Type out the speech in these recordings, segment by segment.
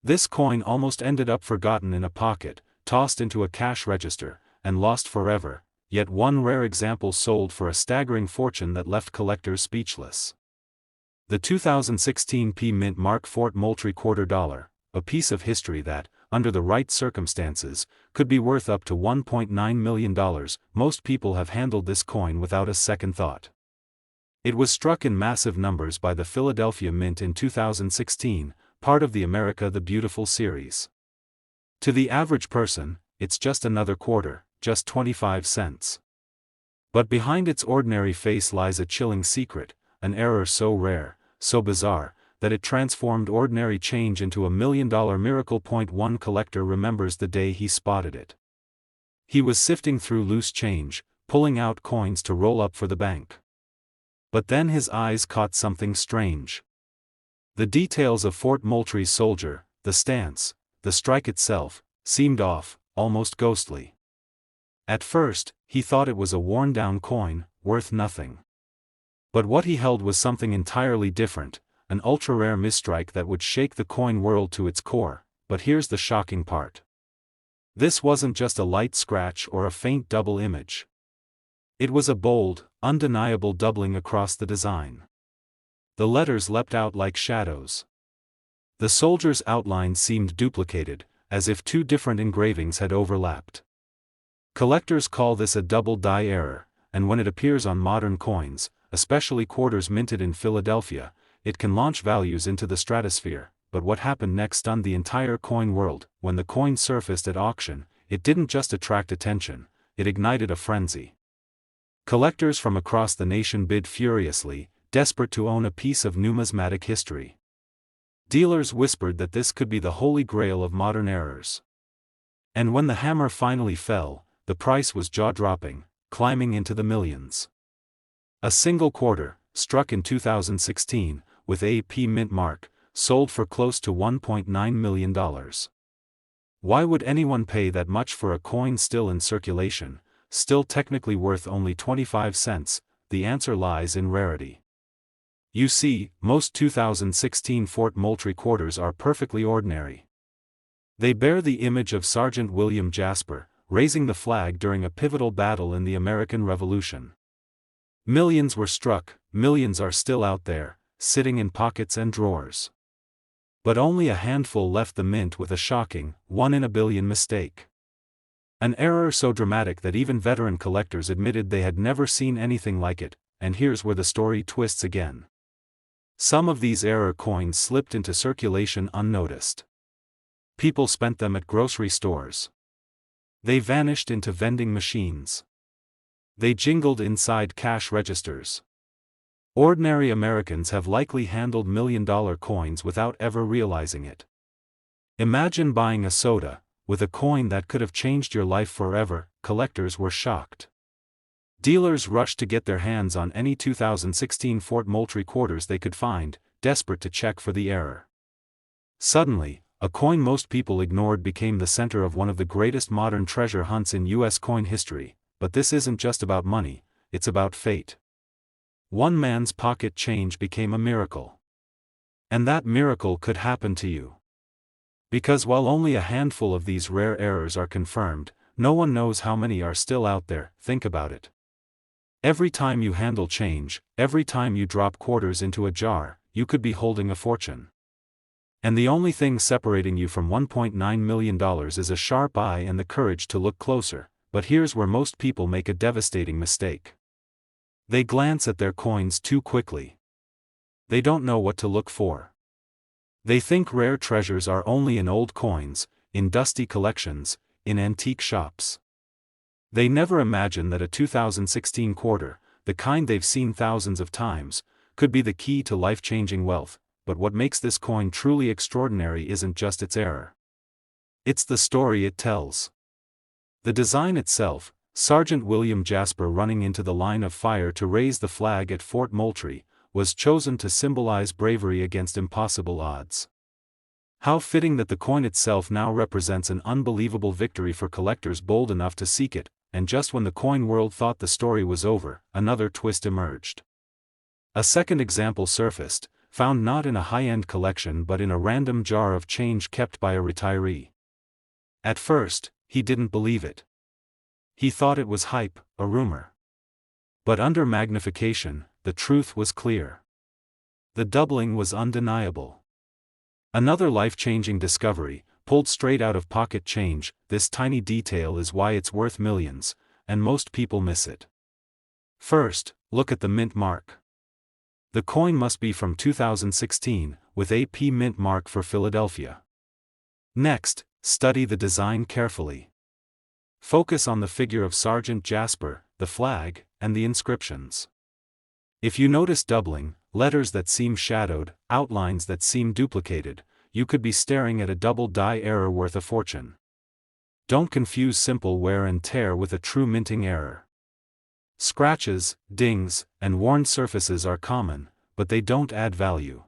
This coin almost ended up forgotten in a pocket, tossed into a cash register, and lost forever, yet one rare example sold for a staggering fortune that left collectors speechless. The 2016 P Mint Mark Fort Moultrie $quarter, a piece of history that, under the right circumstances, could be worth up to $1.9 million. Most people have handled this coin without a second thought. It was struck in massive numbers by the Philadelphia Mint in 2016, part of the America the Beautiful series. To the average person, it's just another quarter, just 25 cents. But behind its ordinary face lies a chilling secret, an error so rare, so bizarre, that it transformed ordinary change into $1 million miracle. One collector remembers the day he spotted it. He was sifting through loose change, pulling out coins to roll up for the bank. But then his eyes caught something strange. The details of Fort Moultrie's soldier, the stance, the strike itself, seemed off, almost ghostly. At first, he thought it was a worn-down coin, worth nothing. But what he held was something entirely different, an ultra-rare misstrike that would shake the coin world to its core. But here's the shocking part. This wasn't just a light scratch or a faint double image. It was a bold, undeniable doubling across the design. The letters leapt out like shadows. The soldier's outline seemed duplicated, as if two different engravings had overlapped. Collectors call this a double die error, and when it appears on modern coins, especially quarters minted in Philadelphia, it can launch values into the stratosphere. But what happened next stunned the entire coin world. When the coin surfaced at auction, it didn't just attract attention, it ignited a frenzy. Collectors from across the nation bid furiously, desperate to own a piece of numismatic history. Dealers whispered that this could be the holy grail of modern errors. And when the hammer finally fell, the price was jaw-dropping, climbing into the millions. A single quarter, struck in 2016, with a P Mint mark, sold for close to $1.9 million. Why would anyone pay that much for a coin still in circulation, still technically worth only 25 cents? The answer lies in rarity. You see, most 2016 Fort Moultrie quarters are perfectly ordinary. They bear the image of Sergeant William Jasper, raising the flag during a pivotal battle in the American Revolution. Millions were struck, millions are still out there, sitting in pockets and drawers. But only a handful left the mint with a shocking, 1 in a billion mistake. An error so dramatic that even veteran collectors admitted they had never seen anything like it. And here's where the story twists again. Some of these error coins slipped into circulation unnoticed. People spent them at grocery stores. They vanished into vending machines. They jingled inside cash registers. Ordinary Americans have likely handled million-dollar coins without ever realizing it. Imagine buying a soda, with a coin that could have changed your life forever. Collectors were shocked. Dealers rushed to get their hands on any 2016 Fort Moultrie quarters they could find, desperate to check for the error. Suddenly, a coin most people ignored became the center of one of the greatest modern treasure hunts in U.S. coin history. But this isn't just about money, it's about fate. One man's pocket change became a miracle. And that miracle could happen to you. Because while only a handful of these rare errors are confirmed, no one knows how many are still out there. Think about it. Every time you handle change, every time you drop quarters into a jar, you could be holding a fortune. And the only thing separating you from $1.9 million is a sharp eye and the courage to look closer. But here's where most people make a devastating mistake. They glance at their coins too quickly. They don't know what to look for. They think rare treasures are only in old coins, in dusty collections, in antique shops. They never imagine that a 2016 quarter, the kind they've seen thousands of times, could be the key to life-changing wealth. But what makes this coin truly extraordinary isn't just its error. It's the story it tells. The design itself, Sergeant William Jasper running into the line of fire to raise the flag at Fort Moultrie, was chosen to symbolize bravery against impossible odds. How fitting that the coin itself now represents an unbelievable victory for collectors bold enough to seek it. And just when the coin world thought the story was over, another twist emerged. A second example surfaced, found not in a high-end collection but in a random jar of change kept by a retiree. At first, he didn't believe it. He thought it was hype, a rumor. But under magnification, the truth was clear. The doubling was undeniable. Another life-changing discovery, pulled straight out of pocket change. This tiny detail is why it's worth millions, and most people miss it. First, look at the mint mark. The coin must be from 2016, with AP mint mark for Philadelphia. Next, study the design carefully. Focus on the figure of Sergeant Jasper, the flag, and the inscriptions. If you notice doubling, letters that seem shadowed, outlines that seem duplicated, you could be staring at a double die error worth a fortune. Don't confuse simple wear and tear with a true minting error. Scratches, dings, and worn surfaces are common, but they don't add value.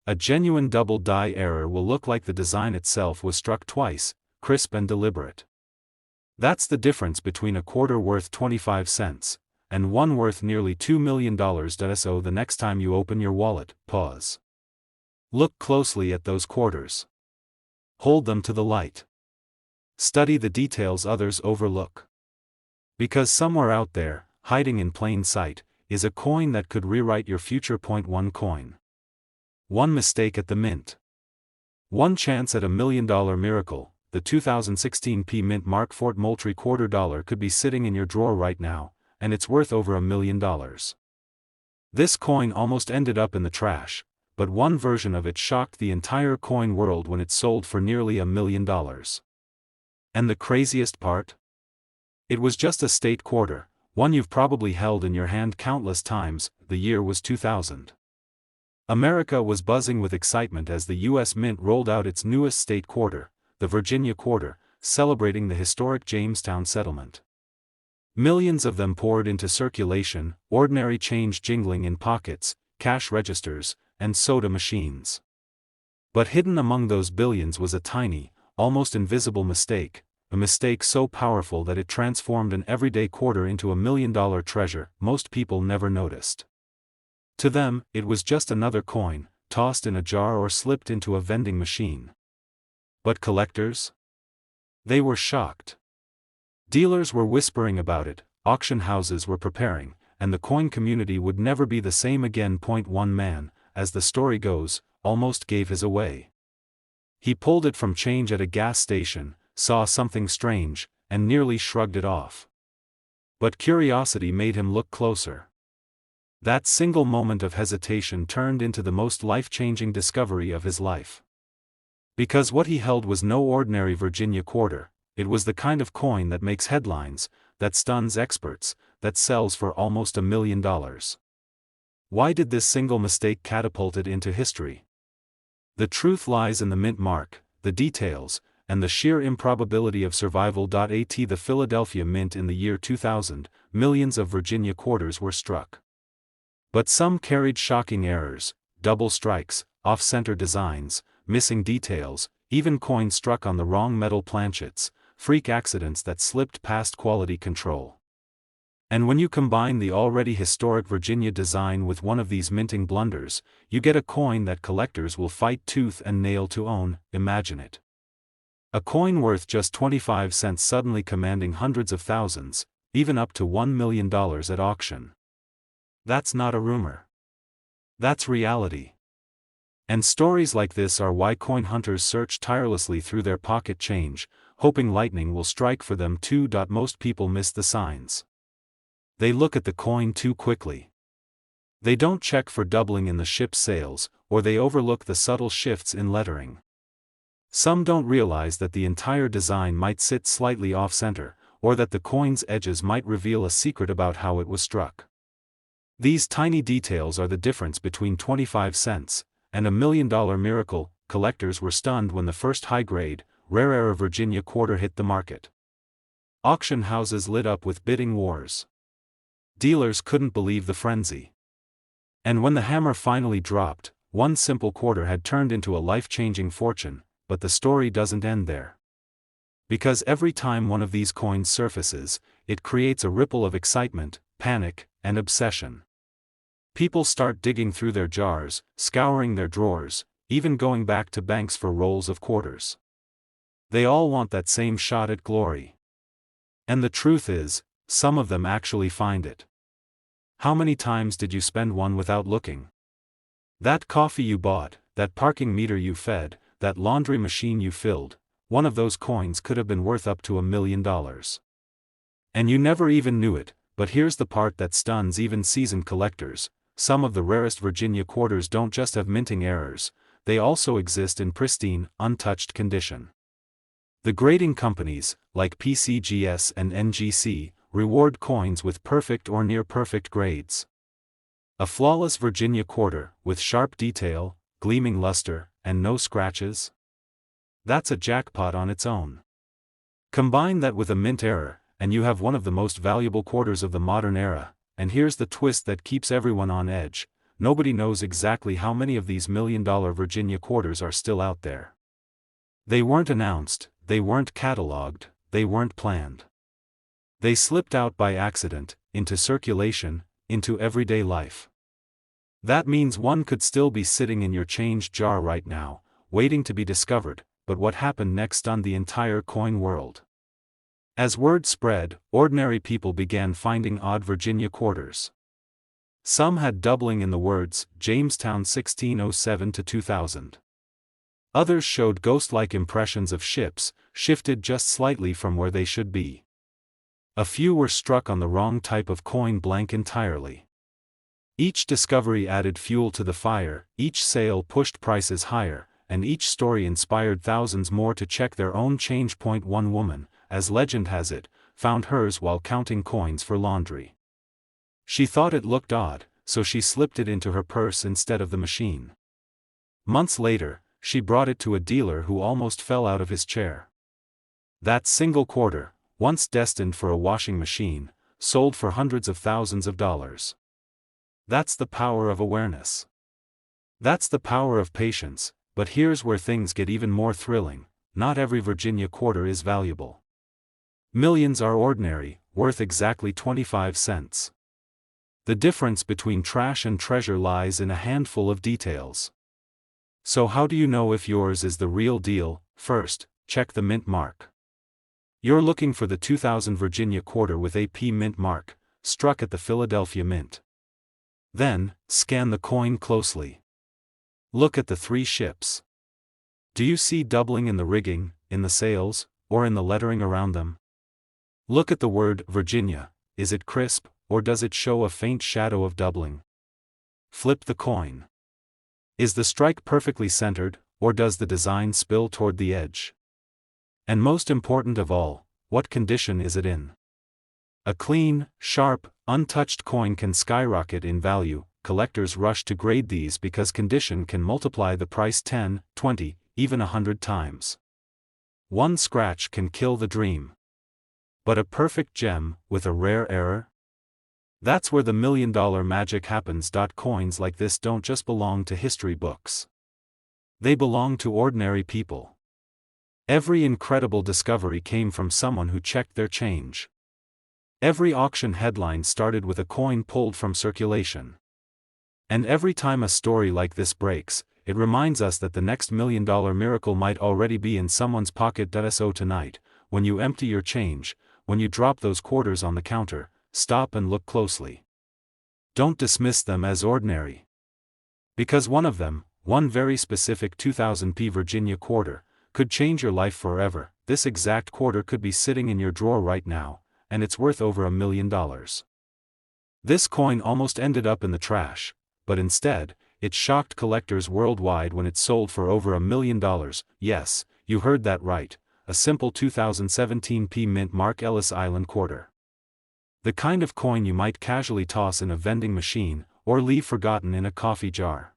A genuine double die error will look like the design itself was struck twice, crisp and deliberate. That's the difference between a quarter worth 25 cents, and one worth nearly $2 million. So the next time you open your wallet, pause. Look closely at those quarters. Hold them to the light. Study the details others overlook. Because somewhere out there, hiding in plain sight, is a coin that could rewrite your future. One coin. One mistake at the mint. One chance at $1 million miracle. The 2016 P Mint Mark Fort Moultrie $quarter could be sitting in your drawer right now, and it's worth over $1 million. This coin almost ended up in the trash, but one version of it shocked the entire coin world when it sold for nearly $1 million. And the craziest part? It was just a state quarter, one you've probably held in your hand countless times. The year was 2000. America was buzzing with excitement as the U.S. Mint rolled out its newest state quarter, the Virginia quarter, celebrating the historic Jamestown settlement. Millions of them poured into circulation, ordinary change jingling in pockets, cash registers, and soda machines. But hidden among those billions was a tiny, almost invisible mistake, a mistake so powerful that it transformed an everyday quarter into $1 million treasure most people never noticed. To them, it was just another coin, tossed in a jar or slipped into a vending machine. But collectors? They were shocked. Dealers were whispering about it, auction houses were preparing, and the coin community would never be the same again. One man, as the story goes, almost gave his away. He pulled it from change at a gas station, saw something strange, and nearly shrugged it off. But curiosity made him look closer. That single moment of hesitation turned into the most life-changing discovery of his life. Because what he held was no ordinary Virginia quarter, it was the kind of coin that makes headlines, that stuns experts, that sells for almost $1 million. Why did this single mistake catapult it into history? The truth lies in the mint mark, the details, and the sheer improbability of survival. At the Philadelphia Mint in the year 2000, millions of Virginia quarters were struck. But some carried shocking errors, double strikes, off-center designs, missing details, even coins struck on the wrong metal planchets, freak accidents that slipped past quality control. And when you combine the already historic Virginia design with one of these minting blunders, you get a coin that collectors will fight tooth and nail to own. Imagine it. A coin worth just 25 cents suddenly commanding hundreds of thousands, even up to $1 million at auction. That's not a rumor. That's reality. And stories like this are why coin hunters search tirelessly through their pocket change, hoping lightning will strike for them too. Most people miss the signs. They look at the coin too quickly. They don't check for doubling in the ship's sails, or they overlook the subtle shifts in lettering. Some don't realize that the entire design might sit slightly off-center, or that the coin's edges might reveal a secret about how it was struck. These tiny details are the difference between 25 cents and $1 million miracle. Collectors were stunned when the first high-grade, rare Virginia quarter hit the market. Auction houses lit up with bidding wars. Dealers couldn't believe the frenzy. And when the hammer finally dropped, one simple quarter had turned into a life-changing fortune. But the story doesn't end there. Because every time one of these coins surfaces, it creates a ripple of excitement, panic, and obsession. People start digging through their jars, scouring their drawers, even going back to banks for rolls of quarters. They all want that same shot at glory. And the truth is, some of them actually find it. How many times did you spend one without looking? That coffee you bought, that parking meter you fed, that laundry machine you filled, one of those coins could have been worth up to $1 million. And you never even knew it, but here's the part that stuns even seasoned collectors: some of the rarest Virginia quarters don't just have minting errors, they also exist in pristine, untouched condition. The grading companies, like PCGS and NGC, reward coins with perfect or near-perfect grades. A flawless Virginia quarter, with sharp detail, gleaming luster, and no scratches? That's a jackpot on its own. Combine that with a mint error, and you have one of the most valuable quarters of the modern era. And here's the twist that keeps everyone on edge: nobody knows exactly how many of these $1 million Virginia quarters are still out there. They weren't announced, they weren't cataloged, they weren't planned. They slipped out by accident, into circulation, into everyday life. That means one could still be sitting in your change jar right now, waiting to be discovered, but what happened next stunned the entire coin world. As word spread, ordinary people began finding odd Virginia quarters. Some had doubling in the words, Jamestown 1607 to 2000. Others showed ghost-like impressions of ships, shifted just slightly from where they should be. A few were struck on the wrong type of coin blank entirely. Each discovery added fuel to the fire, each sale pushed prices higher, and each story inspired thousands more to check their own change point. One woman, as legend has it, found hers while counting coins for laundry. She thought it looked odd, so she slipped it into her purse instead of the machine. Months later, she brought it to a dealer who almost fell out of his chair. That single quarter, once destined for a washing machine, sold for hundreds of thousands of dollars. That's the power of awareness. That's the power of patience, but here's where things get even more thrilling: not every Virginia quarter is valuable. Millions are ordinary, worth exactly 25 cents. The difference between trash and treasure lies in a handful of details. So how do you know if yours is the real deal? First, check the mint mark. You're looking for the 2000 Virginia quarter with AP mint mark, struck at the Philadelphia Mint. Then, scan the coin closely. Look at the three ships. Do you see doubling in the rigging, in the sails, or in the lettering around them? Look at the word Virginia. Is it crisp, or does it show a faint shadow of doubling? Flip the coin. Is the strike perfectly centered, or does the design spill toward the edge? And most important of all, what condition is it in? A clean, sharp, untouched coin can skyrocket in value. Collectors rush to grade these because condition can multiply the price 10, 20, even 100 times. One scratch can kill the dream. But a perfect gem, with a rare error? That's where the $1 million magic happens. Coins like this don't just belong to history books. They belong to ordinary people. Every incredible discovery came from someone who checked their change. Every auction headline started with a coin pulled from circulation. And every time a story like this breaks, it reminds us that the next $1 million miracle might already be in someone's pocket. So tonight, when you empty your change, when you drop those quarters on the counter, stop and look closely. Don't dismiss them as ordinary. Because one of them, one very specific 2000p Virginia quarter, could change your life forever. This exact quarter could be sitting in your drawer right now, and it's worth over $1 million. This coin almost ended up in the trash, but instead, it shocked collectors worldwide when it sold for over $1 million. Yes, you heard that right, a simple 2017p mint mark Ellis Island quarter. The kind of coin you might casually toss in a vending machine, or leave forgotten in a coffee jar.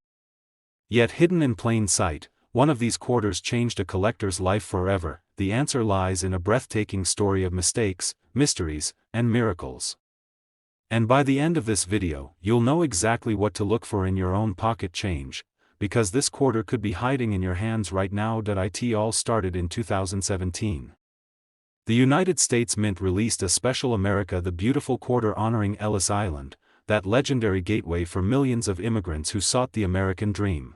Yet hidden in plain sight, one of these quarters changed a collector's life forever. The answer lies in a breathtaking story of mistakes, mysteries, and miracles. And by the end of this video, you'll know exactly what to look for in your own pocket change, because this quarter could be hiding in your hands right now. It all started in 2017. The United States Mint released a special America the Beautiful quarter honoring Ellis Island, that legendary gateway for millions of immigrants who sought the American dream.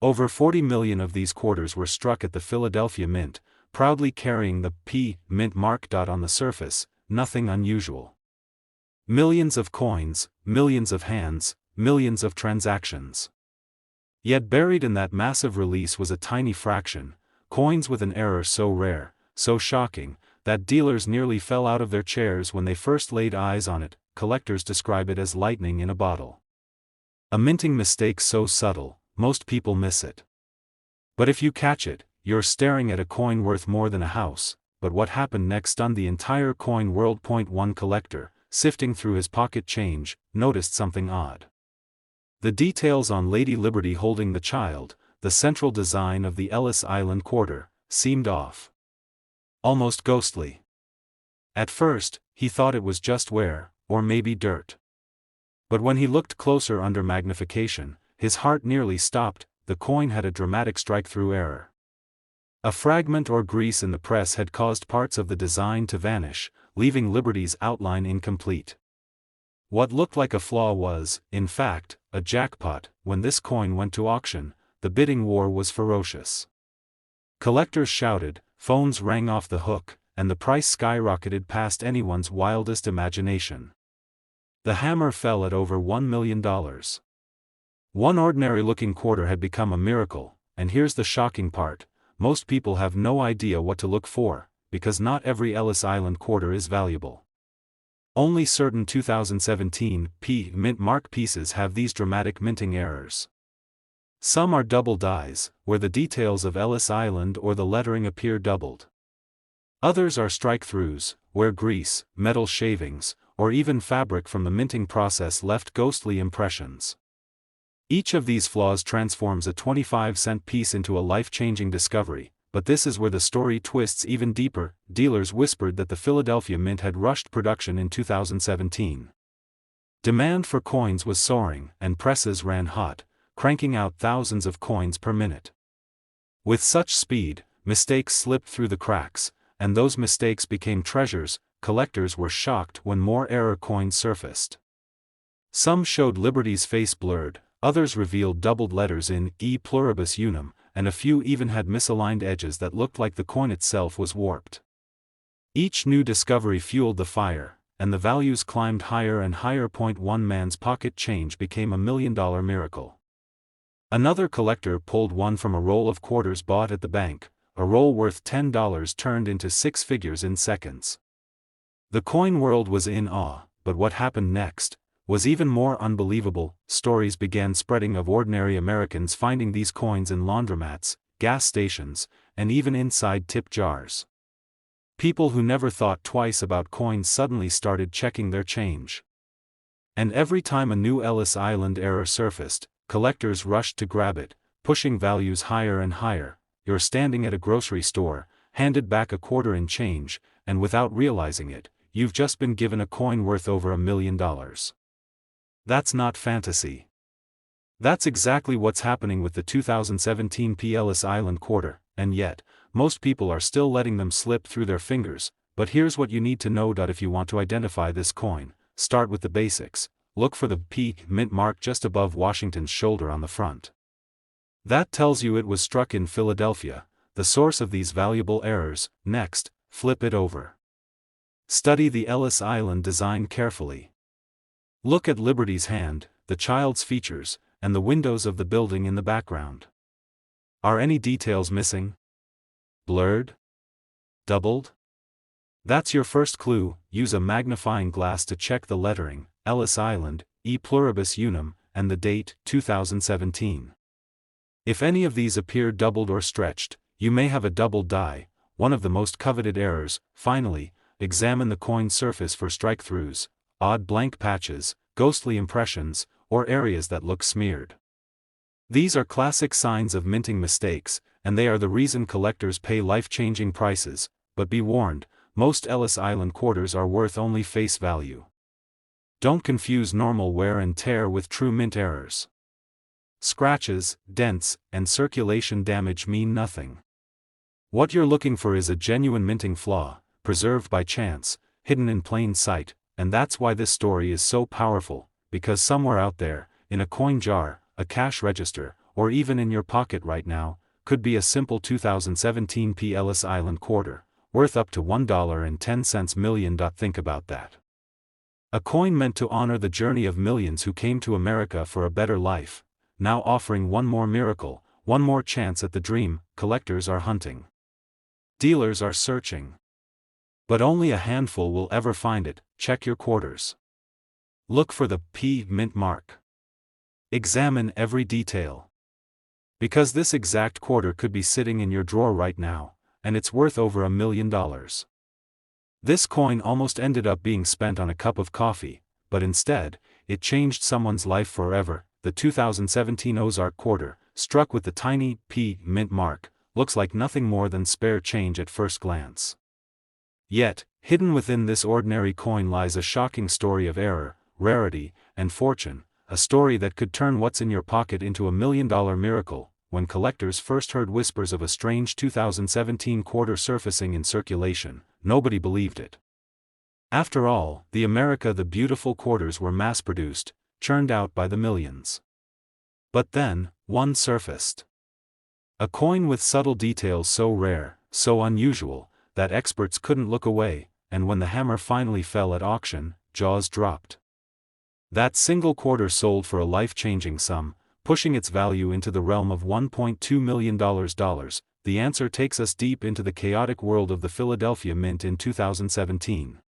Over 40 million of these quarters were struck at the Philadelphia Mint, proudly carrying the P. Mint mark. On the surface, nothing unusual. Millions of coins, millions of hands, millions of transactions. Yet buried in that massive release was a tiny fraction, coins with an error so rare, so shocking, that dealers nearly fell out of their chairs when they first laid eyes on it. Collectors describe it as lightning in a bottle. A minting mistake so subtle, most people miss it. But if you catch it, you're staring at a coin worth more than a house. But what happened next stunned the entire coin world. One collector, sifting through his pocket change, noticed something odd. The details on Lady Liberty holding the child, the central design of the Ellis Island quarter, seemed off. Almost ghostly. At first, he thought it was just wear, or maybe dirt. But when he looked closer under magnification, his heart nearly stopped. The coin had a dramatic strike-through error. A fragment or grease in the press had caused parts of the design to vanish, leaving Liberty's outline incomplete. What looked like a flaw was, in fact, a jackpot. When this coin went to auction, the bidding war was ferocious. Collectors shouted, phones rang off the hook, and the price skyrocketed past anyone's wildest imagination. The hammer fell at over $1 million. One ordinary-looking quarter had become a miracle, and here's the shocking part: most people have no idea what to look for, because not every Ellis Island quarter is valuable. Only certain 2017 P. Mint mark pieces have these dramatic minting errors. Some are double dies, where the details of Ellis Island or the lettering appear doubled. Others are strike-throughs, where grease, metal shavings, or even fabric from the minting process left ghostly impressions. Each of these flaws transforms a 25-cent piece into a life-changing discovery, but this is where the story twists even deeper. Dealers whispered that the Philadelphia Mint had rushed production in 2017. Demand for coins was soaring, and presses ran hot, cranking out thousands of coins per minute. With such speed, mistakes slipped through the cracks, and those mistakes became treasures. Collectors were shocked when more error coins surfaced. Some showed Liberty's face blurred, others revealed doubled letters in E pluribus unum, and a few even had misaligned edges that looked like the coin itself was warped. Each new discovery fueled the fire, and the values climbed higher and higher. One man's pocket change became $1 million miracle. Another collector pulled one from a roll of quarters bought at the bank. A roll worth $10 turned into six figures in seconds. The coin world was in awe, but what happened next was even more unbelievable. Stories began spreading of ordinary Americans finding these coins in laundromats, gas stations, and even inside tip jars. People who never thought twice about coins suddenly started checking their change. And every time a new Ellis Island error surfaced, collectors rushed to grab it, pushing values higher and higher. You're standing at a grocery store, handed back a quarter in change, and without realizing it, you've just been given a coin worth over $1 million. That's not fantasy. That's exactly what's happening with the 2017 P. Ellis Island quarter, and yet, most people are still letting them slip through their fingers. But here's what you need to know. If you want to identify this coin, start with the basics. Look for the P. Mint mark just above Washington's shoulder on the front. That tells you it was struck in Philadelphia, the source of these valuable errors. Next, flip it over. Study the Ellis Island design carefully. Look at Liberty's hand, the child's features, and the windows of the building in the background. Are any details missing? Blurred? Doubled? That's your first clue. Use a magnifying glass to check the lettering, Ellis Island, E pluribus unum, and the date, 2017. If any of these appear doubled or stretched, you may have a double die, one of the most coveted errors. Finally, examine the coin surface for strike-throughs, odd blank patches, ghostly impressions, or areas that look smeared. These are classic signs of minting mistakes, and they are the reason collectors pay life-changing prices. But be warned, most Ellis Island quarters are worth only face value. Don't confuse normal wear and tear with true mint errors. Scratches, dents, and circulation damage mean nothing. What you're looking for is a genuine minting flaw, preserved by chance, hidden in plain sight, and that's why this story is so powerful. because somewhere out there, in a coin jar, a cash register, or even in your pocket right now, could be a simple 2017 P. Ellis Island quarter, worth up to $1.10 million. Think about that. A coin meant to honor the journey of millions who came to America for a better life, now offering one more miracle, one more chance at the dream. Collectors are hunting. Dealers are searching. But only a handful will ever find it. Check your quarters. Look for the P mint mark. Examine every detail. Because this exact quarter could be sitting in your drawer right now, and it's worth over $1 million. This coin almost ended up being spent on a cup of coffee, but instead, it changed someone's life forever. The 2017 Ozark quarter, struck with the tiny P mint mark, looks like nothing more than spare change at first glance. Yet, hidden within this ordinary coin lies a shocking story of error, rarity, and fortune, a story that could turn what's in your pocket into $1 million miracle. When collectors first heard whispers of a strange 2017 quarter surfacing in circulation, nobody believed it. After all, the America the Beautiful quarters were mass-produced, churned out by the millions. But then, one surfaced. A coin with subtle details so rare, so unusual, that experts couldn't look away, and when the hammer finally fell at auction, jaws dropped. That single quarter sold for a life-changing sum, pushing its value into the realm of $1.2 million. The answer takes us deep into the chaotic world of the Philadelphia Mint in 2017.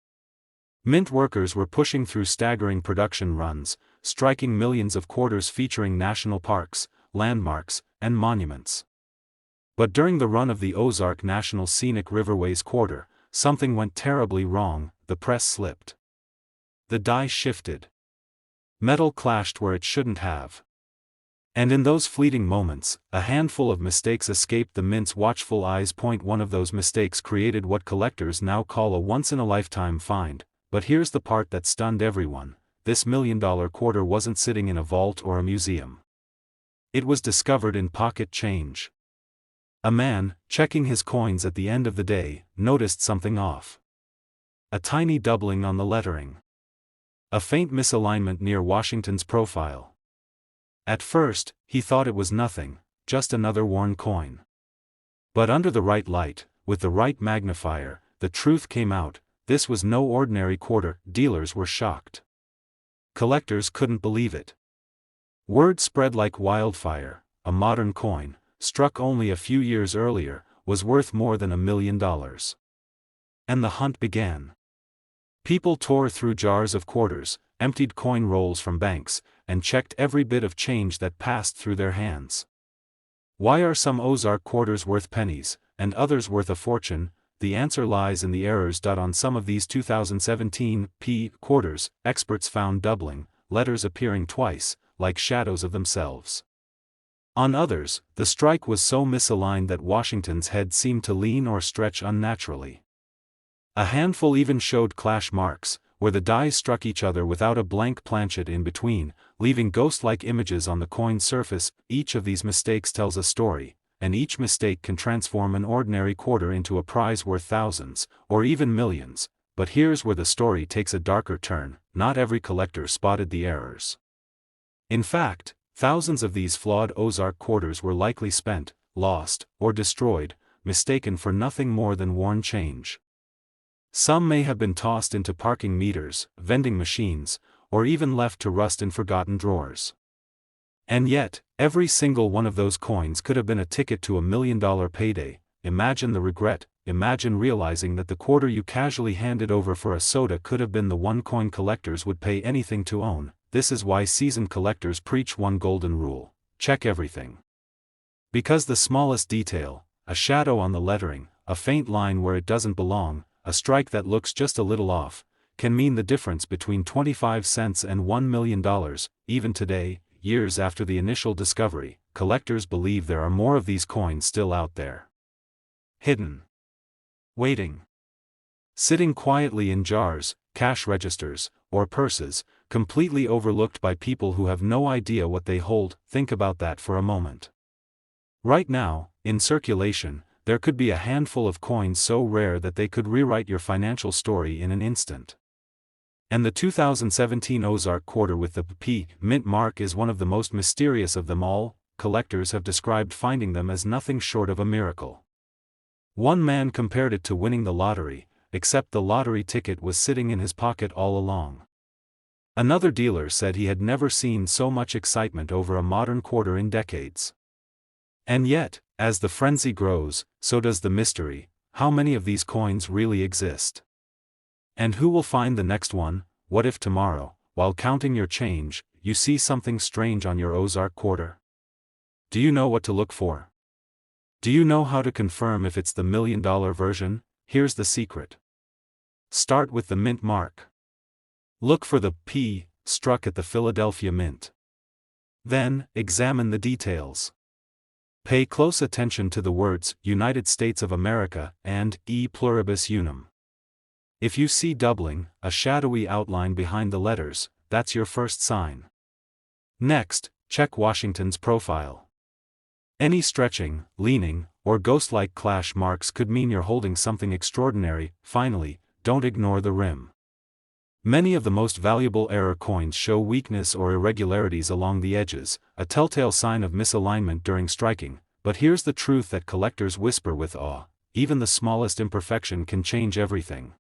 Mint workers were pushing through staggering production runs, striking millions of quarters featuring national parks, landmarks, and monuments. But during the run of the Ozark National Scenic Riverways quarter, something went terribly wrong. The press slipped. The die shifted. Metal clashed where it shouldn't have. And in those fleeting moments, a handful of mistakes escaped the Mint's watchful eyes. One of those mistakes created what collectors now call a once-in-a-lifetime find. But here's the part that stunned everyone: this $1 million quarter wasn't sitting in a vault or a museum. It was discovered in pocket change. A man, checking his coins at the end of the day, noticed something off. A tiny doubling on the lettering. A faint misalignment near Washington's profile. At first, he thought it was nothing, just another worn coin. But under the right light, with the right magnifier, the truth came out: this was no ordinary quarter. Dealers were shocked. Collectors couldn't believe it. Word spread like wildfire: a modern coin, struck only a few years earlier, was worth more than $1 million. And the hunt began. People tore through jars of quarters, emptied coin rolls from banks, and checked every bit of change that passed through their hands. Why are some Ozark quarters worth pennies, and others worth a fortune? The answer lies in the errors. On some of these 2017 P quarters, experts found doubling, letters appearing twice, like shadows of themselves. On others, the strike was so misaligned that Washington's head seemed to lean or stretch unnaturally. A handful even showed clash marks, where the dies struck each other without a blank planchet in between, leaving ghost-like images on the coin's surface. Each of these mistakes tells a story, and each mistake can transform an ordinary quarter into a prize worth thousands, or even millions. But here's where the story takes a darker turn: not every collector spotted the errors. In fact, thousands of these flawed Ozark quarters were likely spent, lost, or destroyed, mistaken for nothing more than worn change. Some may have been tossed into parking meters, vending machines, or even left to rust in forgotten drawers. And yet, every single one of those coins could have been a ticket to $1 million payday. Imagine the regret. Imagine realizing that the quarter you casually handed over for a soda could have been the one coin collectors would pay anything to own. This is why seasoned collectors preach one golden rule: check everything. Because the smallest detail, a shadow on the lettering, a faint line where it doesn't belong, a strike that looks just a little off, can mean the difference between 25 cents and $1 million. Even today, years after the initial discovery, collectors believe there are more of these coins still out there. Hidden. Waiting. Sitting quietly in jars, cash registers, or purses, completely overlooked by people who have no idea what they hold. Think about that for a moment. Right now, in circulation, there could be a handful of coins so rare that they could rewrite your financial story in an instant. And the 2017 Ozark quarter with the P mint mark is one of the most mysterious of them all. Collectors have described finding them as nothing short of a miracle. One man compared it to winning the lottery, except the lottery ticket was sitting in his pocket all along. Another dealer said he had never seen so much excitement over a modern quarter in decades. And yet, as the frenzy grows, so does the mystery. How many of these coins really exist? And who will find the next one? What if tomorrow, while counting your change, you see something strange on your Ozark quarter? Do you know what to look for? Do you know how to confirm if it's the $1 million version? Here's the secret. Start with the mint mark. Look for the P struck at the Philadelphia Mint. Then, examine the details. Pay close attention to the words United States of America and E pluribus unum. If you see doubling, a shadowy outline behind the letters, that's your first sign. Next, check Washington's profile. Any stretching, leaning, or ghost-like clash marks could mean you're holding something extraordinary. Finally, don't ignore the rim. Many of the most valuable error coins show weakness or irregularities along the edges, a telltale sign of misalignment during striking. But here's the truth that collectors whisper with awe: even the smallest imperfection can change everything.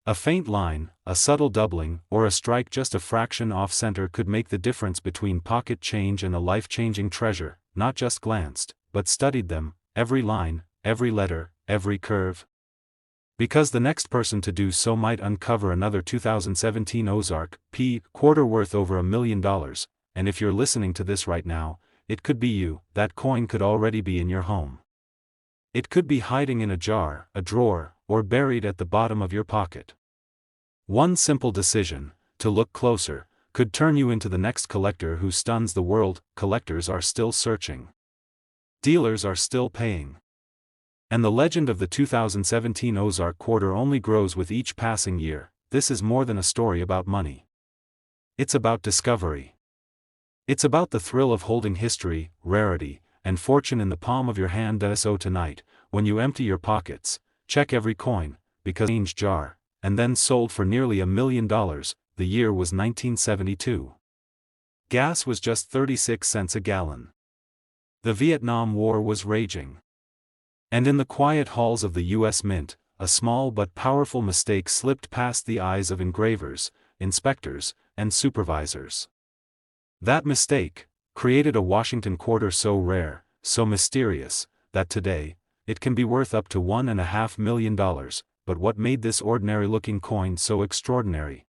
A faint line, a subtle doubling, or a strike just a fraction off-center could make the difference between pocket change and a life-changing treasure. Not just glanced, but studied them, every line, every letter, every curve. Because the next person to do so might uncover another 2017 Ozark P quarter worth over $1 million, and if you're listening to this right now, it could be you. That coin could already be in your home. It could be hiding in a jar, a drawer, or buried at the bottom of your pocket. One simple decision, to look closer, could turn you into the next collector who stuns the world. Collectors are still searching. Dealers are still paying. And the legend of the 2017 Ozark quarter only grows with each passing year. This is more than a story about money. It's about discovery. It's about the thrill of holding history, rarity, and fortune in the palm of your hand. So tonight, when you empty your pockets, check every coin, because change jar, and then sold for nearly $1 million. The year was 1972. Gas was just 36 cents a gallon. The Vietnam War was raging. And in the quiet halls of the U.S. Mint, a small but powerful mistake slipped past the eyes of engravers, inspectors, and supervisors. That mistake created a Washington quarter so rare, so mysterious, that today, it can be worth up to $1.5 million. But what made this ordinary-looking coin so extraordinary?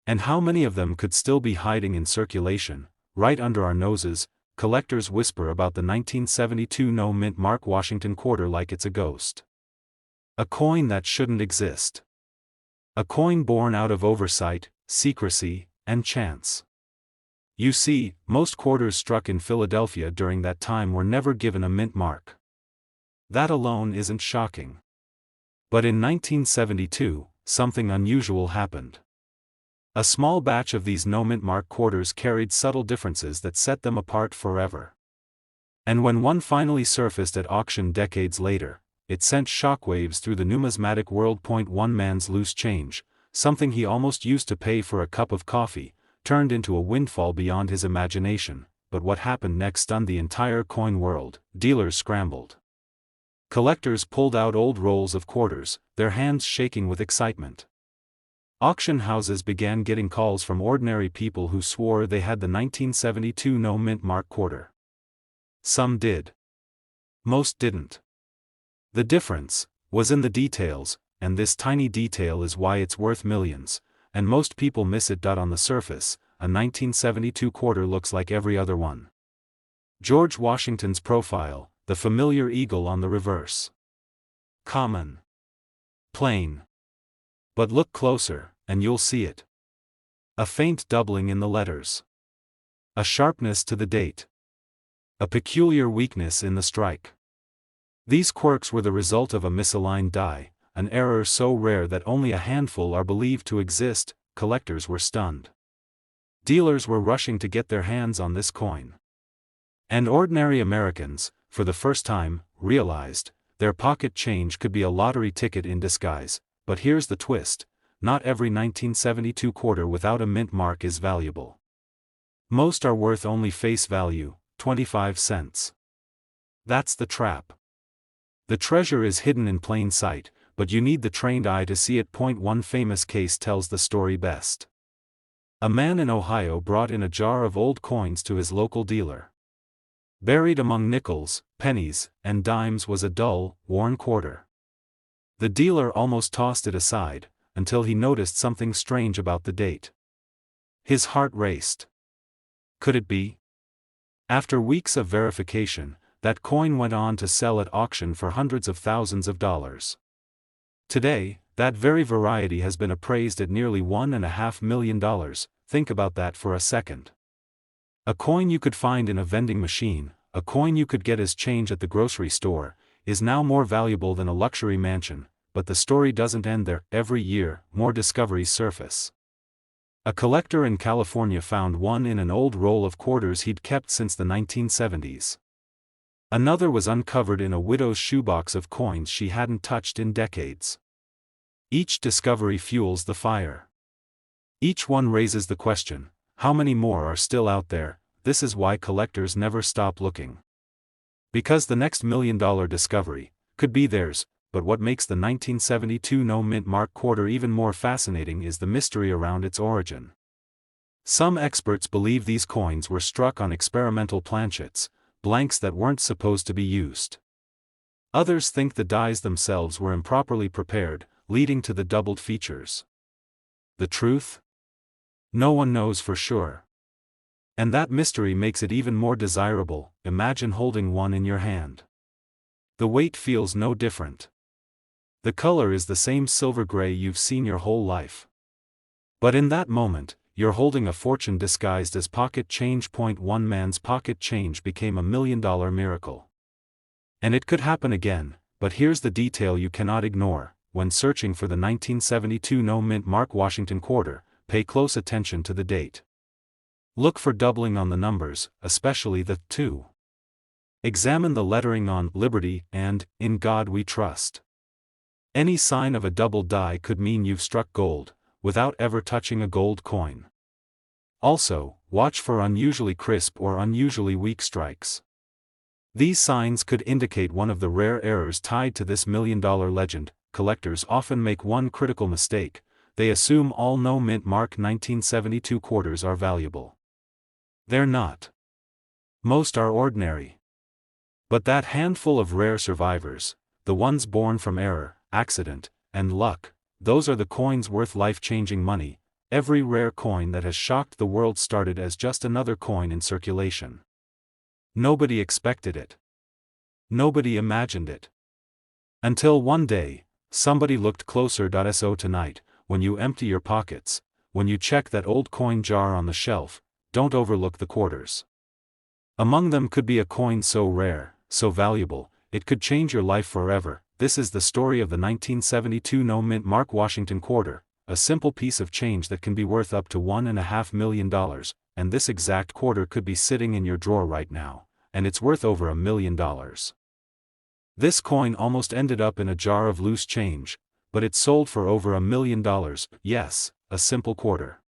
And how many of them could still be hiding in circulation, right under our noses? Collectors whisper about the 1972 no mint mark Washington quarter like it's a ghost. A coin that shouldn't exist. A coin born out of oversight, secrecy, and chance. You see, most quarters struck in Philadelphia during that time were never given a mint mark. That alone isn't shocking. But in 1972, something unusual happened. A small batch of these no mint mark quarters carried subtle differences that set them apart forever. And when one finally surfaced at auction decades later, it sent shockwaves through the numismatic world. One man's loose change, something he almost used to pay for a cup of coffee, turned into a windfall beyond his imagination. But what happened next stunned the entire coin world. Dealers scrambled. Collectors pulled out old rolls of quarters, their hands shaking with excitement. Auction houses began getting calls from ordinary people who swore they had the 1972 no mint mark quarter. Some did. Most didn't. The difference was in the details, and this tiny detail is why it's worth millions, and most people miss it. On the surface, a 1972 quarter looks like every other one. George Washington's profile, the familiar eagle on the reverse. Common. Plain. But look closer, and you'll see it. A faint doubling in the letters. A sharpness to the date. A peculiar weakness in the strike. These quirks were the result of a misaligned die, an error so rare that only a handful are believed to exist. Collectors were stunned. Dealers were rushing to get their hands on this coin. And ordinary Americans, for the first time, realized their pocket change could be a lottery ticket in disguise. But here's the twist: not every 1972 quarter without a mint mark is valuable. Most are worth only face value, 25 cents. That's the trap. The treasure is hidden in plain sight, but you need the trained eye to see it. One famous case tells the story best. A man in Ohio brought in a jar of old coins to his local dealer. Buried among nickels, pennies, and dimes was a dull, worn quarter. The dealer almost tossed it aside, until he noticed something strange about the date. His heart raced. Could it be? After weeks of verification, that coin went on to sell at auction for hundreds of thousands of dollars. Today, that very variety has been appraised at nearly $1.5 million. Think about that for a second. A coin you could find in a vending machine, a coin you could get as change at the grocery store, is now more valuable than a luxury mansion, but the story doesn't end there. Every year, more discoveries surface. A collector in California found one in an old roll of quarters he'd kept since the 1970s. Another was uncovered in a widow's shoebox of coins she hadn't touched in decades. Each discovery fuels the fire. Each one raises the question, how many more are still out there? This is why collectors never stop looking. Because the next $1 million discovery could be theirs, but what makes the 1972 no mint mark quarter even more fascinating is the mystery around its origin. Some experts believe these coins were struck on experimental planchets, blanks that weren't supposed to be used. Others think the dies themselves were improperly prepared, leading to the doubled features. The truth? No one knows for sure. And that mystery makes it even more desirable. Imagine holding one in your hand. The weight feels no different. The color is the same silver gray you've seen your whole life. But in that moment, you're holding a fortune disguised as pocket change. One man's pocket change became a $1 million miracle. And it could happen again, but here's the detail you cannot ignore. When searching for the 1972 no mint mark Washington quarter, pay close attention to the date. Look for doubling on the numbers, especially the 2. Examine the lettering on Liberty and In God We Trust. Any sign of a double die could mean you've struck gold, without ever touching a gold coin. Also, watch for unusually crisp or unusually weak strikes. These signs could indicate one of the rare errors tied to this $1 million legend. Collectors often make one critical mistake: they assume all no mint mark 1972 quarters are valuable. They're not. Most are ordinary. But that handful of rare survivors, the ones born from error, accident, and luck, those are the coins worth life-changing money. Every rare coin that has shocked the world started as just another coin in circulation. Nobody expected it. Nobody imagined it. Until one day, somebody looked closer. So tonight, when you empty your pockets, when you check that old coin jar on the shelf, don't overlook the quarters. Among them could be a coin so rare, so valuable, it could change your life forever. This is the story of the 1972 no mint mark Washington quarter, a simple piece of change that can be worth up to $1.5 million, and this exact quarter could be sitting in your drawer right now, and it's worth over $1 million. This coin almost ended up in a jar of loose change, but it sold for over $1 million. Yes, a simple quarter.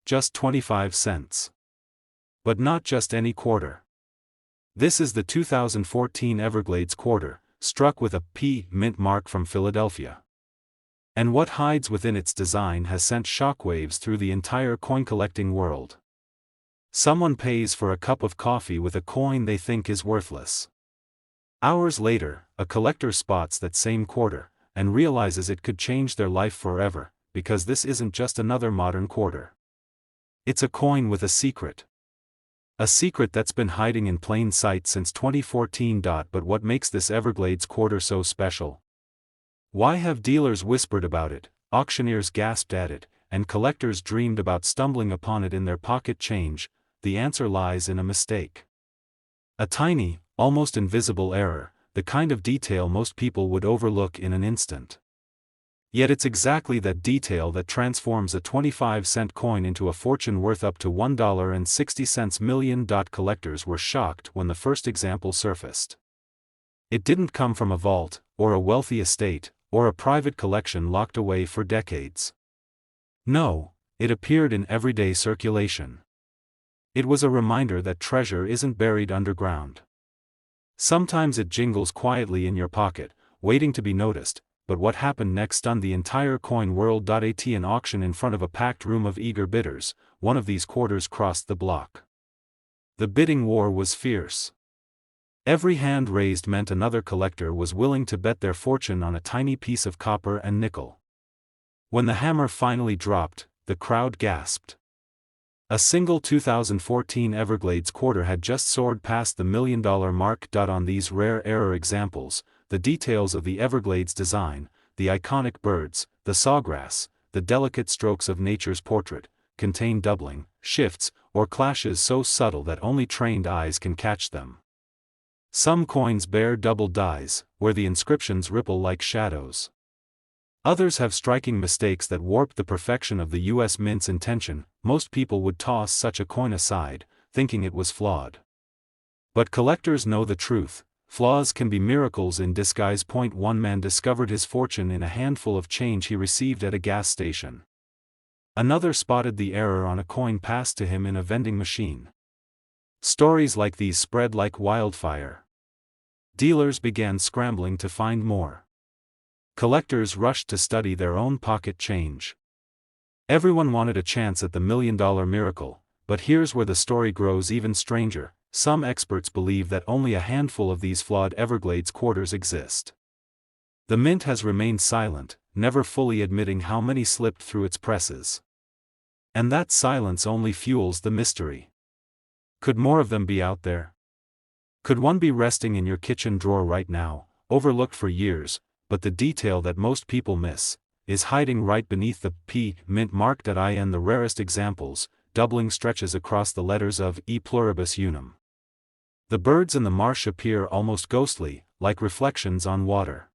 Just 25 cents. But not just any quarter. This is the 2014 Everglades quarter, struck with a P mint mark from Philadelphia. And what hides within its design has sent shockwaves through the entire coin-collecting world. Someone pays for a cup of coffee with a coin they think is worthless. Hours later, a collector spots that same quarter, and realizes it could change their life forever, because this isn't just another modern quarter. It's a coin with a secret. A secret that's been hiding in plain sight since 2014. But what makes this Everglades quarter so special? Why have dealers whispered about it, auctioneers gasped at it, and collectors dreamed about stumbling upon it in their pocket change? The answer lies in a mistake. A tiny, almost invisible error, the kind of detail most people would overlook in an instant. Yet it's exactly that detail that transforms a 25-cent coin into a fortune worth up to $1.60 million. Collectors were shocked when the first example surfaced. It didn't come from a vault, or a wealthy estate, or a private collection locked away for decades. No, it appeared in everyday circulation. It was a reminder that treasure isn't buried underground. Sometimes it jingles quietly in your pocket, waiting to be noticed, but what happened next stunned the entire coin world. At an auction in front of a packed room of eager bidders, one of these quarters crossed the block. The bidding war was fierce. Every hand raised meant another collector was willing to bet their fortune on a tiny piece of copper and nickel. When the hammer finally dropped, the crowd gasped. A single 2014 Everglades quarter had just soared past the $1 million mark. On these rare error examples, the details of the Everglades design, the iconic birds, the sawgrass, the delicate strokes of nature's portrait, contain doubling, shifts, or clashes so subtle that only trained eyes can catch them. Some coins bear double dies, where the inscriptions ripple like shadows. Others have striking mistakes that warp the perfection of the U.S. Mint's intention. Most people would toss such a coin aside, thinking it was flawed. But collectors know the truth, flaws can be miracles in disguise. One man discovered his fortune in a handful of change he received at a gas station. Another spotted the error on a coin passed to him in a vending machine. Stories like these spread like wildfire. Dealers began scrambling to find more. Collectors rushed to study their own pocket change. Everyone wanted a chance at the $1 million miracle, but here's where the story grows even stranger. Some experts believe that only a handful of these flawed Everglades quarters exist. The Mint has remained silent, never fully admitting how many slipped through its presses. And that silence only fuels the mystery. Could more of them be out there? Could one be resting in your kitchen drawer right now, overlooked for years, but the detail that most people miss is hiding right beneath the P Mint mark. In the rarest examples, doubling stretches across the letters of E pluribus unum. The birds in the marsh appear almost ghostly, like reflections on water.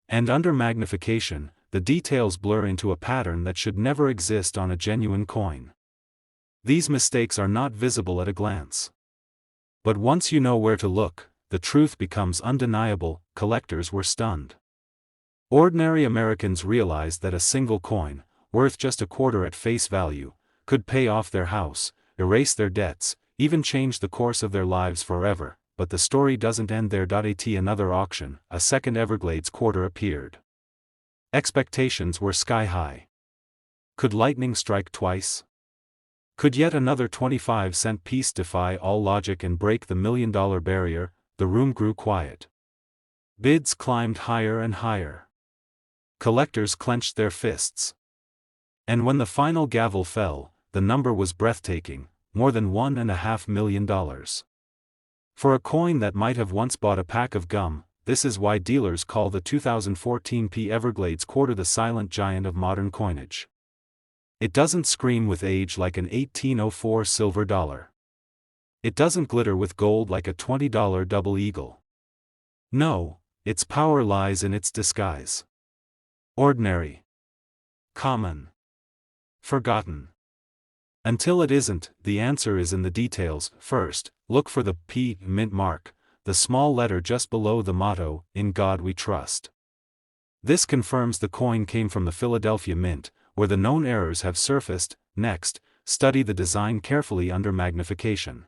And under magnification, the details blur into a pattern that should never exist on a genuine coin. These mistakes are not visible at a glance. But once you know where to look, the truth becomes undeniable. Collectors were stunned. Ordinary Americans realized that a single coin, worth just a quarter at face value, could pay off their house, erase their debts, even change the course of their lives forever. But the story doesn't end there. At another auction, a second Everglades quarter appeared. Expectations were sky high. Could lightning strike twice? Could yet another 25-cent piece defy all logic and break the $1 million barrier? The room grew quiet. Bids climbed higher and higher. Collectors clenched their fists. And when the final gavel fell, the number was breathtaking, more than $1.5 million. For a coin that might have once bought a pack of gum, this is why dealers call the 2014 P Everglades quarter the silent giant of modern coinage. It doesn't scream with age like an 1804 silver dollar. It doesn't glitter with gold like a $20 double eagle. No, its power lies in its disguise. Ordinary. Common. Forgotten. Until it isn't, the answer is in the details. First, look for the P Mint mark, the small letter just below the motto, "In God We Trust." This confirms the coin came from the Philadelphia Mint, where the known errors have surfaced. Next, study the design carefully under magnification.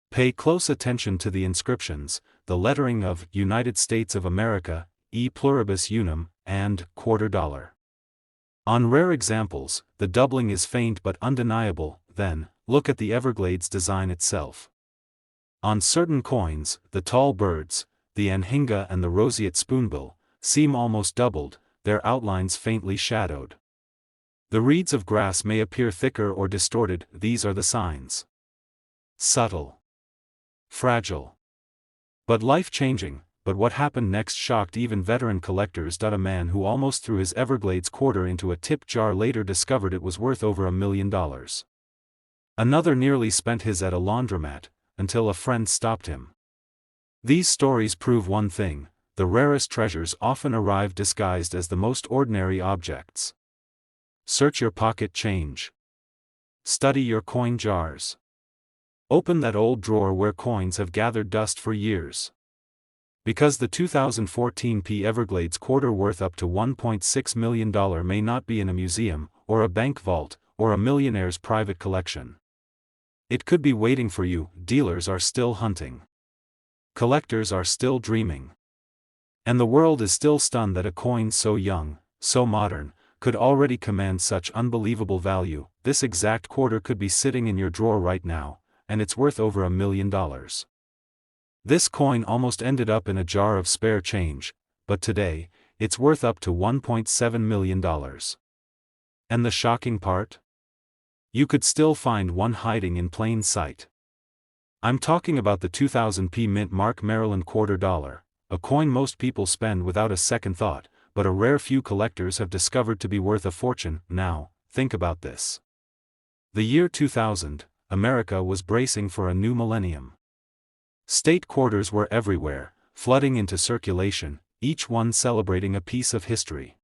Pay close attention to the inscriptions, the lettering of United States of America, E pluribus unum, and quarter dollar. On rare examples, the doubling is faint but undeniable. Then, look at the Everglades design itself. On certain coins, the tall birds, the anhinga and the roseate spoonbill, seem almost doubled, their outlines faintly shadowed. The reeds of grass may appear thicker or distorted. These are the signs. Subtle. Fragile. But life-changing. But what happened next shocked even veteran collectors. A man who almost threw his Everglades quarter into a tip jar later discovered it was worth over $1 million. Another nearly spent his at a laundromat, until a friend stopped him. These stories prove one thing: the rarest treasures often arrive disguised as the most ordinary objects. Search your pocket change. Study your coin jars. Open that old drawer where coins have gathered dust for years. Because the 2014 P Everglades quarter worth up to $1.6 million may not be in a museum or a bank vault, or a millionaire's private collection. It could be waiting for you. Dealers are still hunting. Collectors are still dreaming. And the world is still stunned that a coin so young, so modern, could already command such unbelievable value. This exact quarter could be sitting in your drawer right now, and it's worth over $1 million. This coin almost ended up in a jar of spare change, but today, it's worth up to $1.7 million. And the shocking part? You could still find one hiding in plain sight. I'm talking about the 2000p Mint Mark Maryland quarter dollar, a coin most people spend without a second thought, but a rare few collectors have discovered to be worth a fortune. Now, think about this. The year 2000, America was bracing for a new millennium. State quarters were everywhere, flooding into circulation, each one celebrating a piece of history.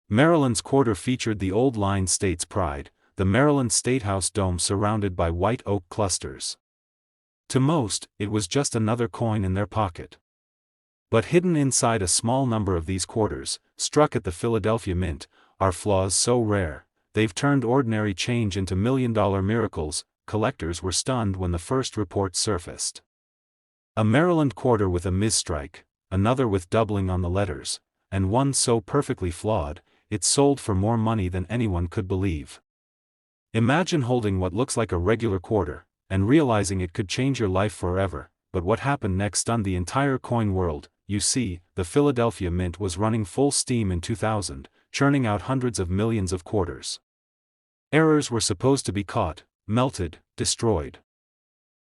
Maryland's quarter featured the old line state's pride, the Maryland Statehouse dome surrounded by white oak clusters. To most, it was just another coin in their pocket. But hidden inside a small number of these quarters, struck at the Philadelphia Mint, are flaws so rare, they've turned ordinary change into million-dollar miracles. Collectors were stunned when the first report surfaced. A Maryland quarter with a misstrike, another with doubling on the letters, and one so perfectly flawed, it sold for more money than anyone could believe. Imagine holding what looks like a regular quarter, and realizing it could change your life forever. But what happened next stunned the entire coin world. You see, the Philadelphia Mint was running full steam in 2000, churning out hundreds of millions of quarters. Errors were supposed to be caught, melted, destroyed.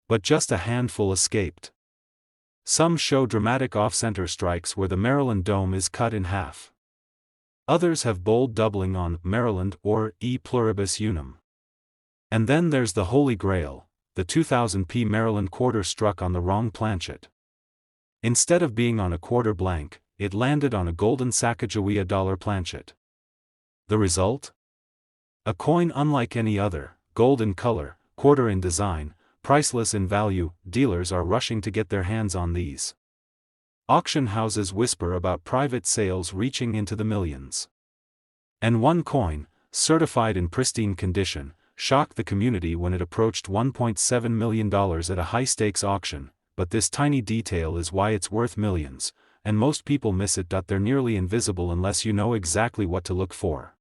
But just a handful escaped. Some show dramatic off-center strikes where the Maryland dome is cut in half. Others have bold doubling on Maryland or E pluribus unum. And then there's the Holy Grail, the 2000p Maryland quarter struck on the wrong planchet. Instead of being on a quarter blank, it landed on a golden Sacagawea dollar planchet. The result? A coin unlike any other, gold in color, quarter in design, priceless in value. Dealers are rushing to get their hands on these. Auction houses whisper about private sales reaching into the millions. And one coin, certified in pristine condition, shocked the community when it approached $1.7 million at a high-stakes auction. But this tiny detail is why it's worth millions, and most people miss it. They're nearly invisible unless you know exactly what to look for.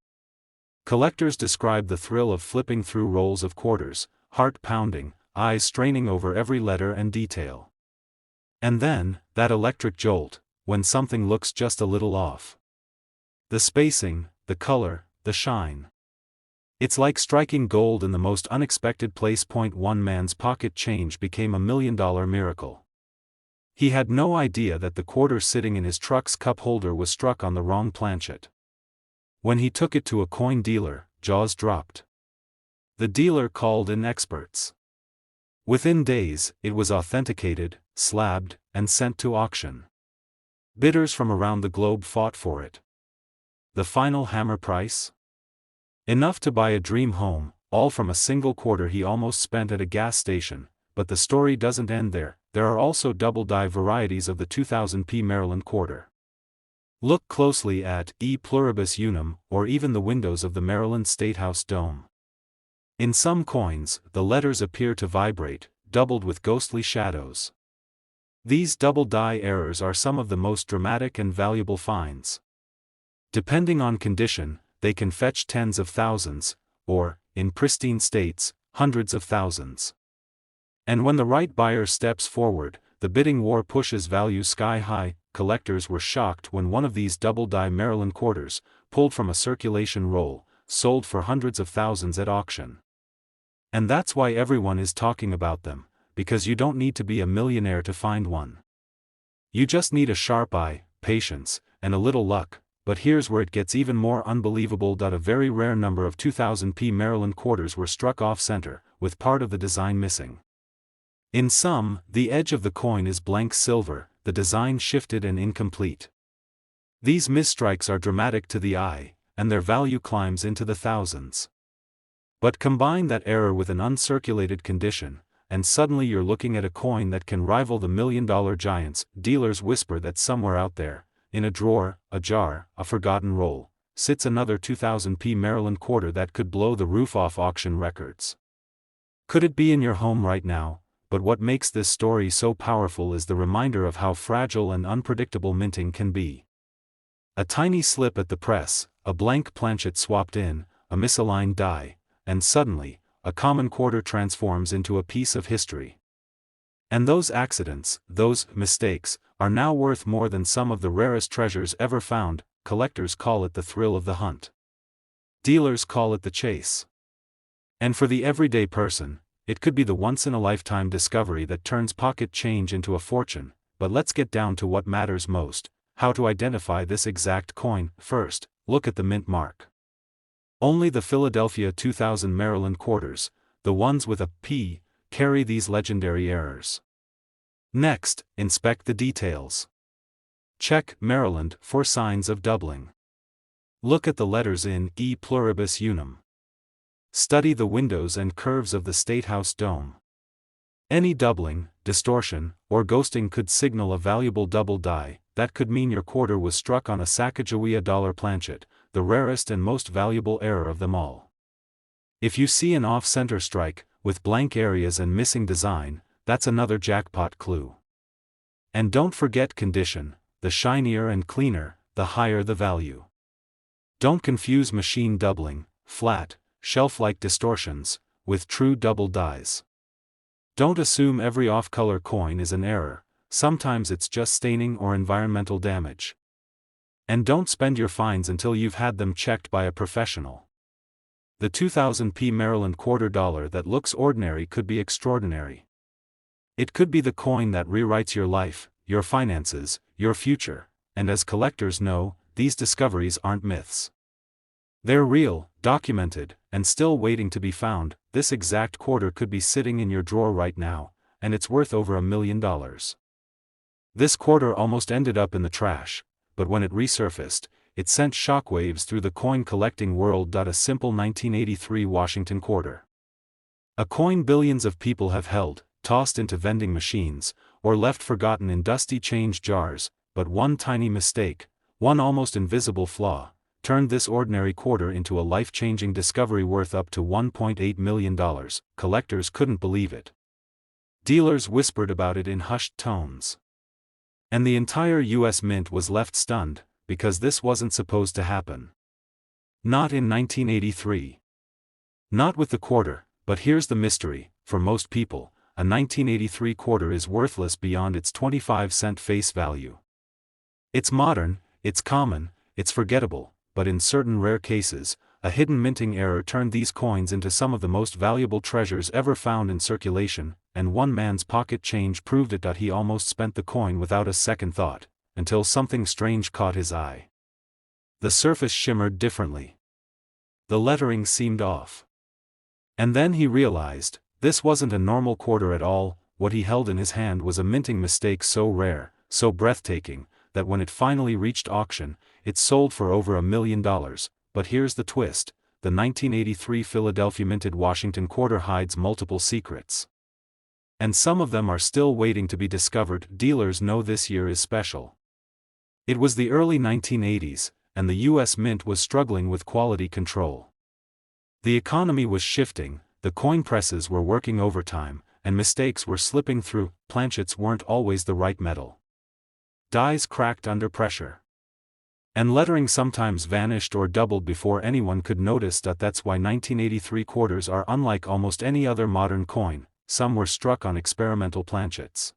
Collectors describe the thrill of flipping through rolls of quarters, heart pounding, eyes straining over every letter and detail. And then, that electric jolt, when something looks just a little off. The spacing, the color, the shine. It's like striking gold in the most unexpected place. One man's pocket change became $1 million miracle. He had no idea that the quarter sitting in his truck's cup holder was struck on the wrong planchet. When he took it to a coin dealer, jaws dropped. The dealer called in experts. Within days, it was authenticated, slabbed, and sent to auction. Bidders from around the globe fought for it. The final hammer price? Enough to buy a dream home, all from a single quarter he almost spent at a gas station. But the story doesn't end there. There are also double-die varieties of the 2000p Maryland quarter. Look closely at E pluribus unum, or even the windows of the Maryland Statehouse dome. In some coins, the letters appear to vibrate, doubled with ghostly shadows. These double-die errors are some of the most dramatic and valuable finds. Depending on condition, they can fetch tens of thousands, or, in pristine states, hundreds of thousands. And when the right buyer steps forward, the bidding war pushes value sky high. Collectors were shocked when one of these double-die Maryland quarters, pulled from a circulation roll, sold for hundreds of thousands at auction. And that's why everyone is talking about them, because you don't need to be a millionaire to find one. You just need a sharp eye, patience, and a little luck. But here's where it gets even more unbelievable. A very rare number of 2000p Maryland quarters were struck off-center, with part of the design missing. In some, the edge of the coin is blank silver, the design shifted and incomplete. These misstrikes are dramatic to the eye, and their value climbs into the thousands. But combine that error with an uncirculated condition, and suddenly you're looking at a coin that can rival the million-dollar giants. Dealers whisper that somewhere out there, in a drawer, a jar, a forgotten roll, sits another 2000p Maryland quarter that could blow the roof off auction records. Could it be in your home right now? But what makes this story so powerful is the reminder of how fragile and unpredictable minting can be. A tiny slip at the press, a blank planchet swapped in, a misaligned die, and suddenly, a common quarter transforms into a piece of history. And those accidents, those mistakes, are now worth more than some of the rarest treasures ever found. Collectors call it the thrill of the hunt. Dealers call it the chase. And for the everyday person, it could be the once-in-a-lifetime discovery that turns pocket change into a fortune. But let's get down to what matters most: how to identify this exact coin. First, look at the mint mark. Only the Philadelphia 2000 Maryland quarters, the ones with a P, carry these legendary errors. Next, inspect the details. Check Maryland for signs of doubling. Look at the letters in E pluribus unum. Study the windows and curves of the State House dome. Any doubling, distortion, or ghosting could signal a valuable double die. That could mean your quarter was struck on a Sacagawea dollar planchet, the rarest and most valuable error of them all. If you see an off-center strike, with blank areas and missing design, that's another jackpot clue. And don't forget condition: the shinier and cleaner, the higher the value. Don't confuse machine doubling, flat, shelf-like distortions, with true double dies. Don't assume every off-color coin is an error. Sometimes it's just staining or environmental damage. And don't spend your finds until you've had them checked by a professional. The 2000p Maryland quarter dollar that looks ordinary could be extraordinary. It could be the coin that rewrites your life, your finances, your future. And as collectors know, these discoveries aren't myths. They're real, documented, and still waiting to be found. This exact quarter could be sitting in your drawer right now, and it's worth over $1 million. This quarter almost ended up in the trash, but when it resurfaced, it sent shockwaves through the coin collecting world. A simple 1983 Washington quarter. A coin billions of people have held, tossed into vending machines, or left forgotten in dusty change jars, but one tiny mistake, one almost invisible flaw, turned this ordinary quarter into a life-changing discovery worth up to $1.8 million. Collectors couldn't believe it. Dealers whispered about it in hushed tones. And the entire U.S. Mint was left stunned, because this wasn't supposed to happen. Not in 1983. Not with the quarter. But here's the mystery: for most people, a 1983 quarter is worthless beyond its 25-cent face value. It's modern, it's common, it's forgettable, but in certain rare cases, a hidden minting error turned these coins into some of the most valuable treasures ever found in circulation, and one man's pocket change proved it. He almost spent the coin without a second thought, until something strange caught his eye. The surface shimmered differently. The lettering seemed off. And then he realized, this wasn't a normal quarter at all. What he held in his hand was a minting mistake so rare, so breathtaking, that when it finally reached auction, it sold for over $1 million. But here's the twist: the 1983 Philadelphia minted Washington quarter hides multiple secrets. And some of them are still waiting to be discovered. Dealers know this year is special. It was the early 1980s, and the U.S. Mint was struggling with quality control. The economy was shifting, the coin presses were working overtime, and mistakes were slipping through. Planchets weren't always the right metal. Dies cracked under pressure. And lettering sometimes vanished or doubled before anyone could notice. That's why 1983 quarters are unlike almost any other modern coin. Some were struck on experimental planchets.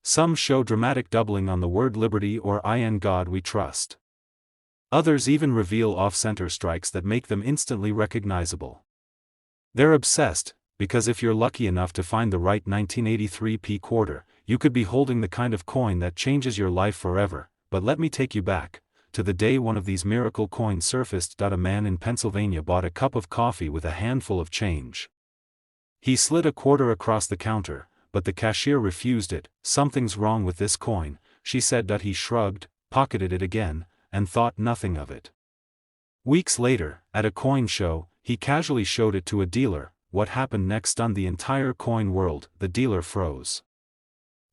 Some show dramatic doubling on the word liberty or "In God We Trust." Others even reveal off-center strikes that make them instantly recognizable. They're obsessed, because if you're lucky enough to find the right 1983p quarter, you could be holding the kind of coin that changes your life forever. But let me take you back to the day one of these miracle coins surfaced. A man in Pennsylvania bought a cup of coffee with a handful of change. He slid a quarter across the counter, but the cashier refused it. "Something's wrong with this coin," she said. He shrugged, pocketed it again, and thought nothing of it. Weeks later, at a coin show, he casually showed it to a dealer. What happened next stunned the entire coin world. The dealer froze.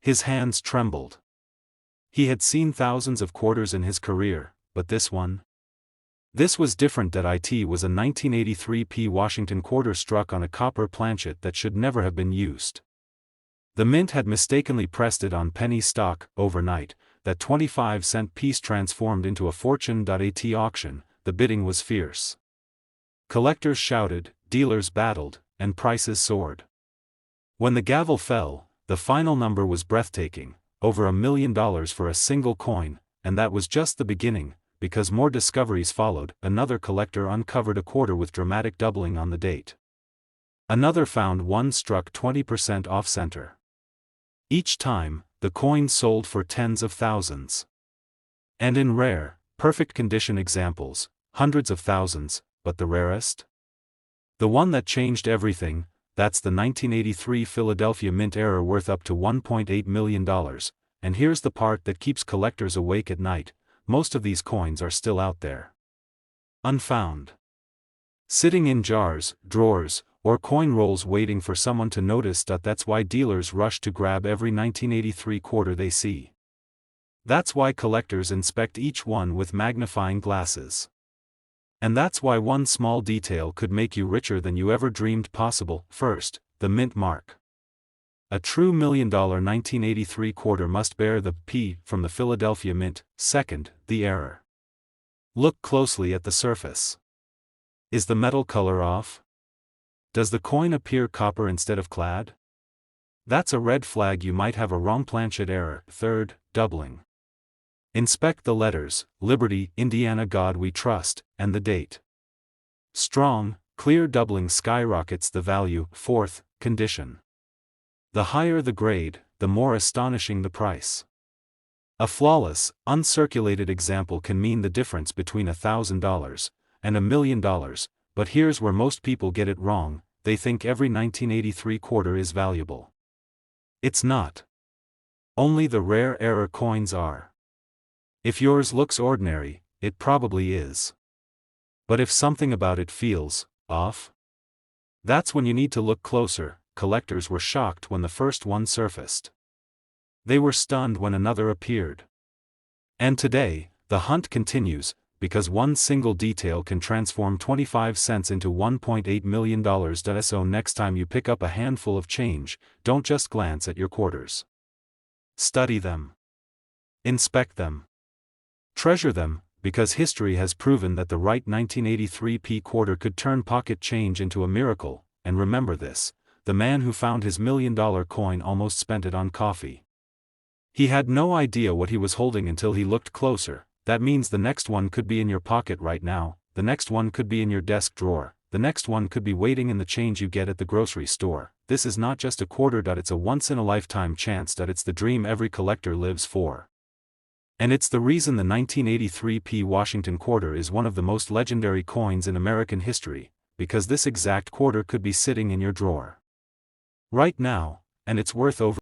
His hands trembled. He had seen thousands of quarters in his career, but this one? This was different. It was a 1983 P Washington quarter struck on a copper planchet that should never have been used. The mint had mistakenly pressed it on penny stock. Overnight, that 25-cent piece transformed into a fortune. At auction, the bidding was fierce. Collectors shouted, dealers battled, and prices soared. When the gavel fell, the final number was breathtaking, over $1 million for a single coin, and that was just the beginning, because more discoveries followed. Another collector uncovered a quarter with dramatic doubling on the date. Another found one struck 20% off-center. Each time, the coin sold for tens of thousands. And in rare, perfect condition examples, hundreds of thousands, but the rarest? The one that changed everything, that's the 1983 Philadelphia Mint error worth up to $1.8 million, and here's the part that keeps collectors awake at night: most of these coins are still out there. Unfound. Sitting in jars, drawers, or coin rolls waiting for someone to notice. That's why dealers rush to grab every 1983 quarter they see. That's why collectors inspect each one with magnifying glasses. And that's why one small detail could make you richer than you ever dreamed possible. First, the mint mark. A true $1 million 1983 quarter must bear the P from the Philadelphia Mint. Second, the error. Look closely at the surface. Is the metal color off? Does the coin appear copper instead of clad? That's a red flag. You might have a wrong planchet error. Third, doubling. Inspect the letters: Liberty, Indiana, God We Trust, and the date. Strong, clear doubling skyrockets the value. Fourth, condition. The higher the grade, the more astonishing the price. A flawless, uncirculated example can mean the difference between $1,000 and $1 million, but here's where most people get it wrong: they think every 1983 quarter is valuable. It's not. Only the rare error coins are. If yours looks ordinary, it probably is. But if something about it feels off, that's when you need to look closer. Collectors were shocked when the first one surfaced. They were stunned when another appeared. And today, the hunt continues, because one single detail can transform 25 cents into $1.8 million. So next time you pick up a handful of change, don't just glance at your quarters. Study them. Inspect them. Treasure them, because history has proven that the right 1983 P quarter could turn pocket change into a miracle. And remember this: the man who found his $1 million coin almost spent it on coffee. He had no idea what he was holding until he looked closer. That means the next one could be in your pocket right now, the next one could be in your desk drawer, the next one could be waiting in the change you get at the grocery store. This is not just a quarter. It's a once-in-a-lifetime chance. It's the dream every collector lives for. And it's the reason the 1983 P Washington quarter is one of the most legendary coins in American history, because this exact quarter could be sitting in your drawer right now, and it's worth over